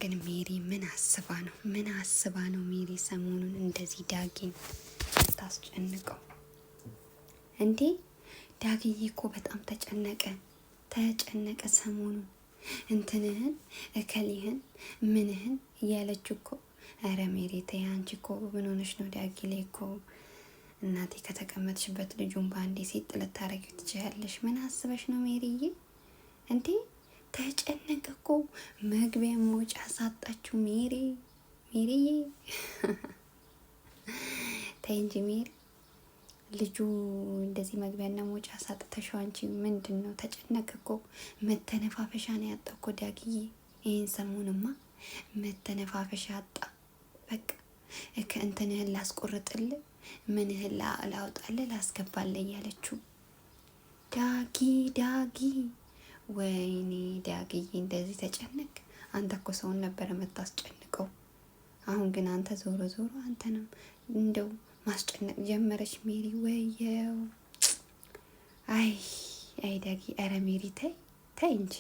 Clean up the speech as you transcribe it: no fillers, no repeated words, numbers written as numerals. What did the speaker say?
ግን ሜሪ ምን አስባ ነው ሜሪ ሰሞኑን እንደዚህ ዳጊን ታስጨንቀው እንዴ? ዳጊዬ እኮ በጣም ተጨነቀ ሰሞኑን እንትንህን እከሊህን ምንህን እያለች እኮ። አረ ሜሪ ተይ አንቺ እኮ ምን ሆነሽ ነው? ዳጊ ላይ እኮ እናቴ ከተቀመጥሽበት ልጁን በአንዴ ሴት ልታረጊው ትችያለሽ። ምን አስበሽ ነው ሜሪዬ? እንዴ ተጨነቀ እኮ መግቢያ መውጫ ሳጣችሁ ሜሪዬ። ተይ እንጂ ሜሪ፣ ልጁ እንደዚህ መግቢያና መውጫ ሳጥተሽው አንቺ ምንድን ነው? ተጨነቀ እኮ መተነፋፈሻ ነው ያጣ እኮ ዳጊዬ። ይህን ሰሞንማ መተነፋፈሻ አጣ። በቃ ከእንትንህን ላስቆርጥልህ ምንህን ላውጣልህ ላስገባልህ እያለችው ዳጊ ወይኔ ዳጊዬ እንደዚህ ተጨነቅ። አንተ እኮ ሰውን ነበረ የምታስጨንቀው። አሁን ግን አንተ ዞሮ አንተንም እንደው ማስጨነቅ ጀመረች ሜሪ። ወየው አይ ዳጊ፣ ኧረ ሜሪ ተይ እንጂ።